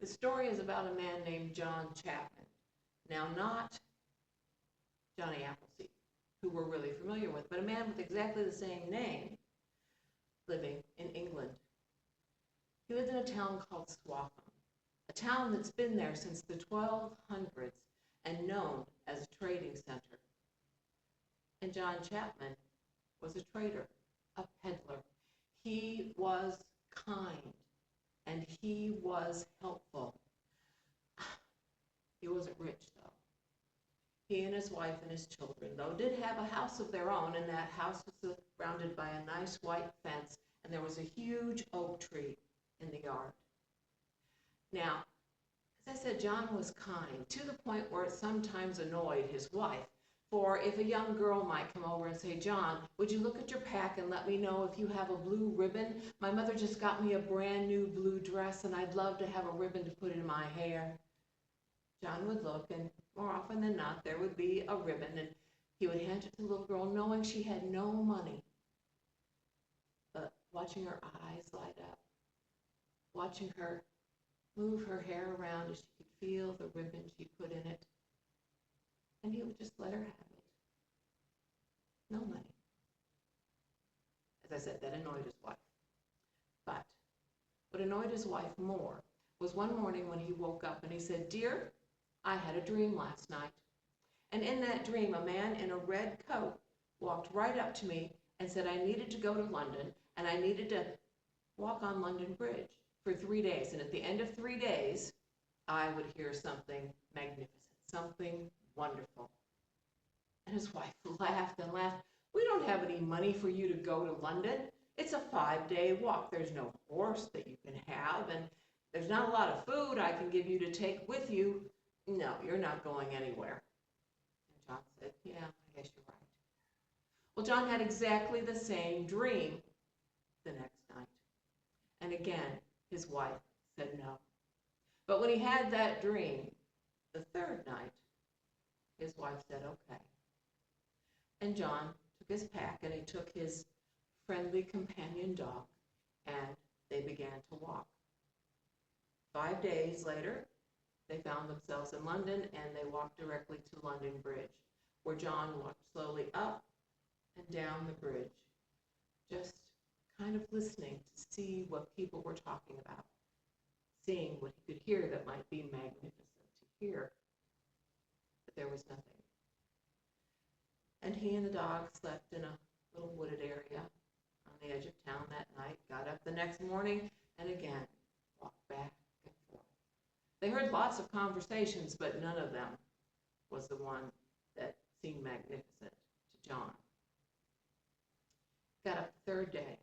The story is about a man named John Chapman. Now, not Johnny Appleseed, who we're really familiar with, but a man with exactly the same name living in England. He lived in a town called Swaffham, a town that's been there since the 1200s and known as a trading center. And John Chapman was a trader, a peddler. He was kind and he was helpful. He wasn't rich, though. He and his wife and his children, though, did have a house of their own, and that house was surrounded by a nice white fence, and there was a huge oak tree in the yard. Now, as I said, John was kind, to the point where it sometimes annoyed his wife. For if a young girl might come over and say, John, would you look at your pack and let me know if you have a blue ribbon? My mother just got me a brand new blue dress, and I'd love to have a ribbon to put in my hair. John would look, and more often than not, there would be a ribbon, and he would hand it to the little girl, knowing she had no money. But watching her eyes light up, watching her move her hair around as she could feel the ribbon she put in it, and he would just let her have it. No money. As I said, that annoyed his wife. But what annoyed his wife more was one morning when he woke up and he said, Dear, I had a dream last night. And in that dream, a man in a red coat walked right up to me and said I needed to go to London and I needed to walk on London Bridge for 3 days. And at the end of 3 days, I would hear something magnificent, something wonderful. And his wife laughed and laughed. We don't have any money for you to go to London. It's a 5-day walk. There's no horse that you can have, and there's not a lot of food I can give you to take with you. No, you're not going anywhere. And John said, yeah, I guess you're right. Well, John had exactly the same dream the next night. And again, his wife said no. But when he had that dream the third night, his wife said, okay. And John took his pack and he took his friendly companion dog and they began to walk. 5 days later, they found themselves in London and they walked directly to London Bridge, where John walked slowly up and down the bridge, just kind of listening to see what people were talking about, seeing what he could hear that might be magnificent to hear. But there was nothing. And he and the dog slept in a little wooded area on the edge of town that night, got up the next morning, and again walked back and forth. They heard lots of conversations, but none of them was the one that seemed magnificent to John. Got up the third day,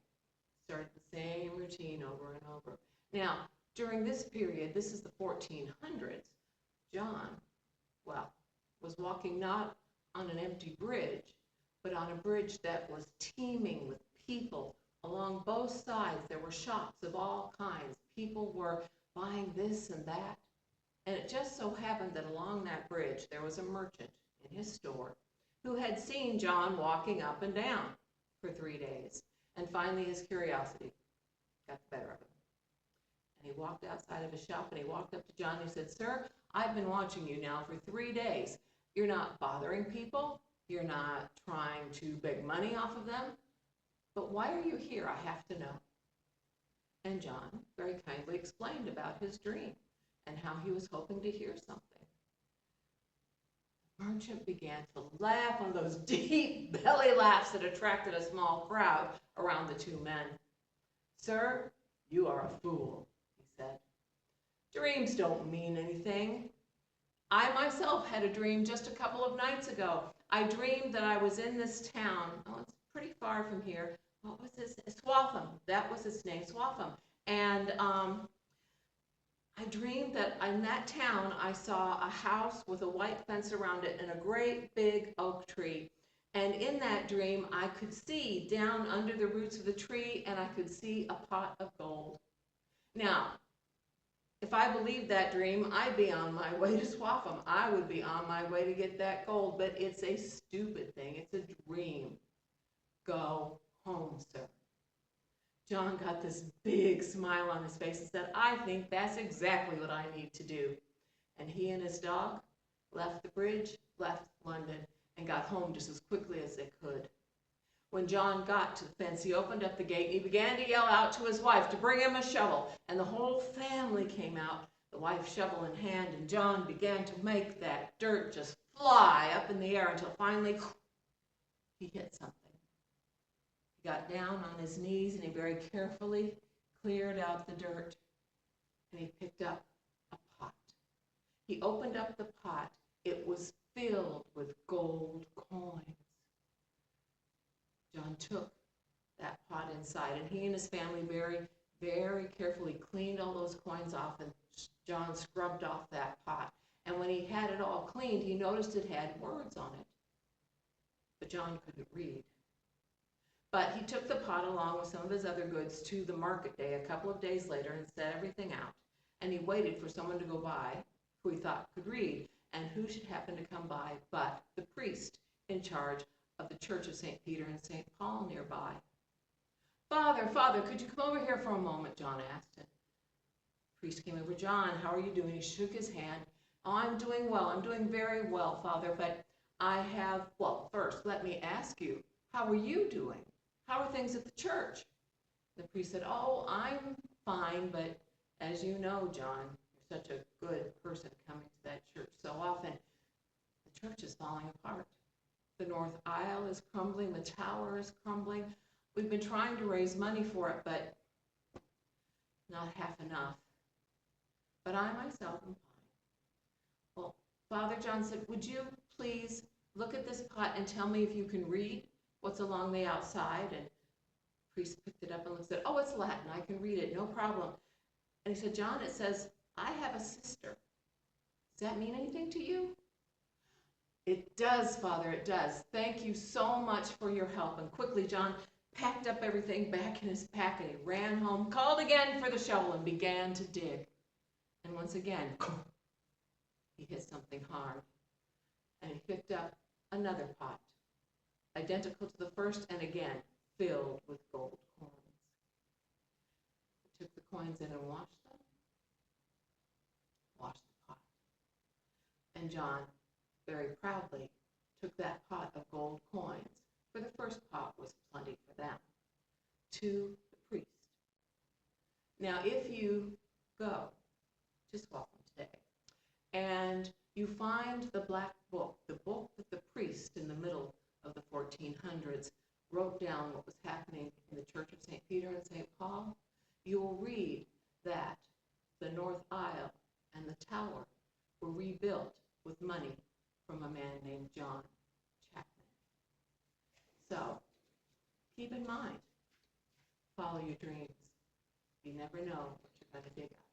started the same routine over and over. Now, during this period, this is the 1400s, John, was walking not on an empty bridge, but on a bridge that was teeming with people. Along both sides, there were shops of all kinds. People were buying this and that. And it just so happened that along that bridge, there was a merchant in his store who had seen John walking up and down for 3 days. And finally, his curiosity got the better of him. And he walked outside of his shop and he walked up to John and he said, Sir, I've been watching you now for 3 days. You're not bothering people. You're not trying to beg money off of them. But why are you here? I have to know. And John very kindly explained about his dream and how he was hoping to hear something. The merchant began to laugh, one of those deep belly laughs that attracted a small crowd around the two men. Sir, you are a fool, he said. Dreams don't mean anything. I myself had a dream just a couple of nights ago. I dreamed that I was in this town. Oh, it's pretty far from here. What was this? Swaffham. That was its name, Swaffham. And I dreamed that in that town I saw a house with a white fence around it and a great big oak tree. And in that dream, I could see down under the roots of the tree and I could see a pot of gold. Now, if I believed that dream, I'd be on my way to Swaffham. I would be on my way to get that gold, but it's a stupid thing. It's a dream. Go home, sir. John got this big smile on his face and said, I think that's exactly what I need to do. And he and his dog left the bridge, left London, and got home just as quickly as they could. When John got to the fence, he opened up the gate and he began to yell out to his wife to bring him a shovel. And the whole family came out, the wife shovel in hand, and John began to make that dirt just fly up in the air until finally he hit something. He got down on his knees and he very carefully cleared out the dirt and he picked up a pot. He opened up the pot. It was filled with gold coins. John took that pot inside and he and his family very, very carefully cleaned all those coins off, and John scrubbed off that pot. And when he had it all cleaned, he noticed it had words on it. But John couldn't read. But he took the pot along with some of his other goods to the market day a couple of days later and set everything out. And he waited for someone to go by who he thought could read. And who should happen to come by but the priest in charge of the Church of St. Peter and St. Paul nearby. Father, could you come over here for a moment? John asked. And the priest came over. John, how are you doing? He shook his hand. Oh, I'm doing well. I'm doing very well, Father, but well, first, let me ask you, how are you doing? How are things at the church? The priest said, oh, I'm fine, but as you know, John, you're such a good person coming to that church so often. The church is falling apart. The north aisle is crumbling. The tower is crumbling. We've been trying to raise money for it, but not half enough. But I myself am fine. Well, Father John said, would you please look at this pot and tell me if you can read what's along the outside? And the priest picked it up and looked at it. Oh, it's Latin. I can read it. No problem. And he said, John, it says, I have a sister. Does that mean anything to you? It does, Father, it does. Thank you so much for your help. And quickly, John packed up everything back in his pack and he ran home, called again for the shovel, and began to dig. And once again, he hit something hard. And he picked up another pot, identical to the first, and again filled with gold coins. He took the coins in and washed them, washed the pot. And John very proudly took that pot of gold coins, for the first pot was plenty for them, to the priest. Now, if you go to Swaffham today and you find the black book, the book that the priest in the middle of the 1400s wrote down what was happening in the Church of St. Peter and St. Paul, you will read that the north aisle and the tower were rebuilt with money from a man named John Chapman. So keep in mind, follow your dreams. You never know what you're going to dig up.